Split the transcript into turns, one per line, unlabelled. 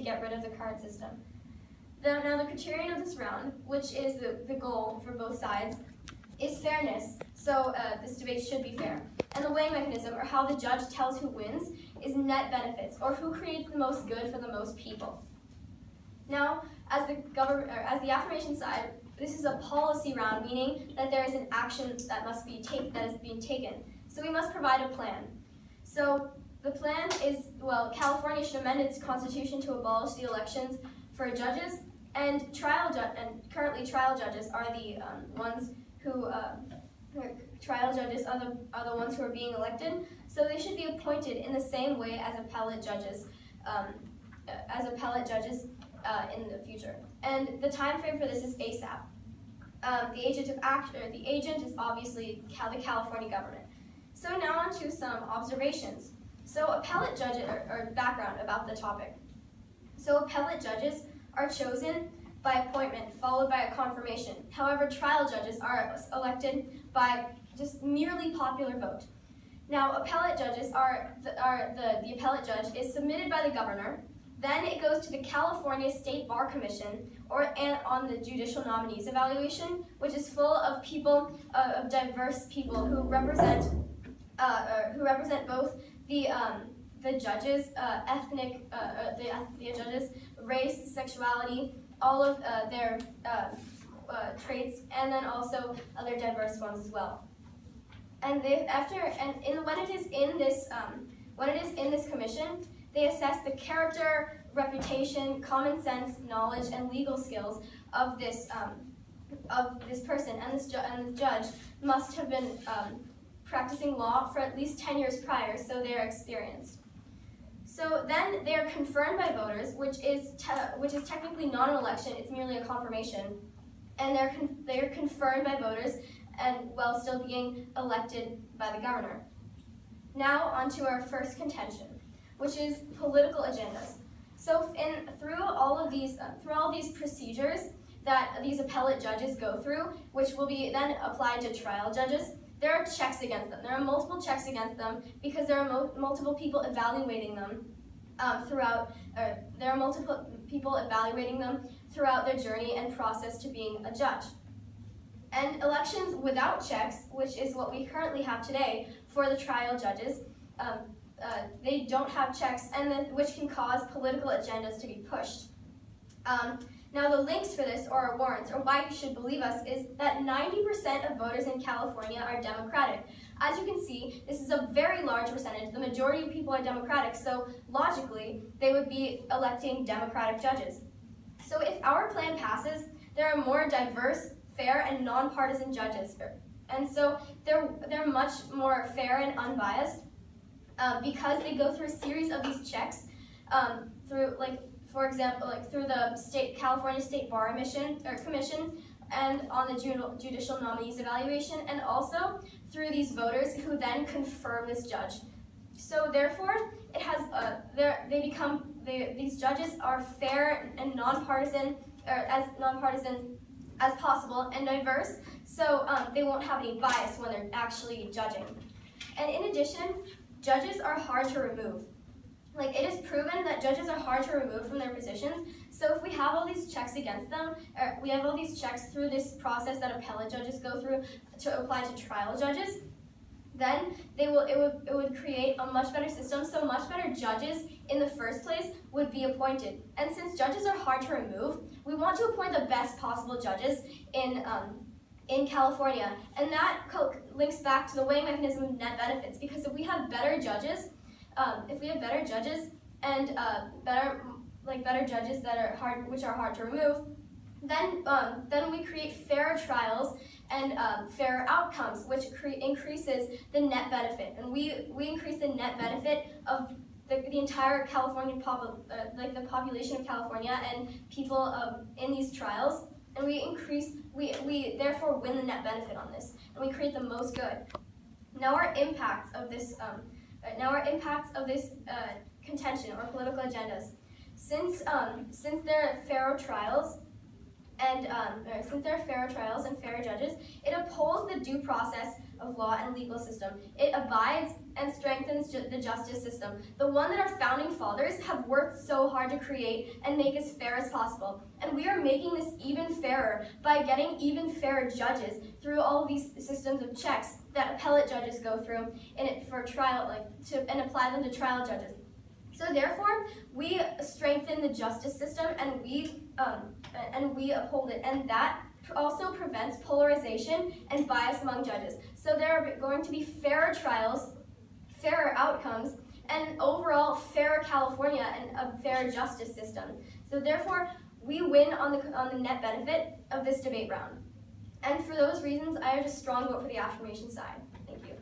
get rid of the current system. Now the criterion of this round, which is the goal for both sides, is fairness. So this debate should be fair. And the weighing mechanism, or how the judge tells who wins, is net benefits, or who creates the most good for the most people. Now, as the affirmation side, this is a policy round, meaning that there is an action that is being taken. So we must provide a plan. So the plan is, well, California should amend its constitution to abolish the elections for judges, and currently trial judges are the ones who trial judges are the ones who are being elected. So they should be appointed in the same way as appellate judges. In the future. And the time frame for this is ASAP. The agent is obviously the California government. So now on to some observations. So appellate judges, or background about the topic. So appellate judges are chosen by appointment, followed by a confirmation. However, trial judges are elected by just merely popular vote. Now, appellate judges the appellate judge is submitted by the governor. Then it goes to the California State Bar Commission, and on the judicial nominees evaluation, which is full of people, of diverse people who represent both the judges' the judges' race, sexuality, all of their traits, and then also other diverse ones as well. And when it is in this commission, they assess the character, reputation, common sense, knowledge, and legal skills of this person, and the judge must have been practicing law for at least 10 years prior, so they are experienced. So then they are confirmed by voters, which is technically not an election; it's merely a confirmation, and they are confirmed by voters, and while still being elected by the governor. Now on to our first contention, which is political agendas. So through all these procedures that these appellate judges go through, which will be then applied to trial judges, there are checks against them. There are multiple checks against them because there are multiple people evaluating them throughout their journey and process to being a judge. And elections without checks, which is what we currently have today for the trial judges, they don't have checks, which can cause political agendas to be pushed. Now the links for this, or warrants, or why you should believe us, is that 90% of voters in California are Democratic. As you can see, this is a very large percentage. The majority of people are Democratic, so logically, they would be electing Democratic judges. So if our plan passes, there are more diverse, fair, and nonpartisan judges. And so they're much more fair and unbiased because they go through a series of these checks for example, through the California State Bar Commission, and on the judicial nominees evaluation, and also through these voters who then confirm this judge. So therefore, it has these judges are fair and nonpartisan, or as nonpartisan as possible, and diverse. So they won't have any bias when they're actually judging. And in addition, judges are hard to remove. It is proven that judges are hard to remove from their positions. So if we have all these checks against them, or we have all these checks through this process that appellate judges go through to apply to trial judges, then it would create a much better system. So much better judges in the first place would be appointed. And since judges are hard to remove, we want to appoint the best possible judges in California, and that links back to the weighing mechanism of net benefits. Because if we have better judges, and better judges that are hard to remove, then we create fairer trials and fairer outcomes, which increases the net benefit, and we increase the net benefit of the entire California the population of California and people in these trials, and we therefore win the net benefit on this, and we create the most good. Now our impacts of this contention or political agendas. Since there are fairer trials, And since there are fairer trials and fairer judges, it upholds the due process of law and legal system. It abides and strengthens the justice system, the one that our founding fathers have worked so hard to create and make as fair as possible. And we are making this even fairer by getting even fairer judges through all of these systems of checks that appellate judges go through for trial, and apply them to trial judges. So therefore, we strengthen the justice system and we uphold it, and that also prevents polarization and bias among judges. So there are going to be fairer trials, fairer outcomes, and overall fairer California and a fairer justice system. So therefore, we win on the net benefit of this debate round. And for those reasons, I urge a strong vote for the affirmation side. Thank you.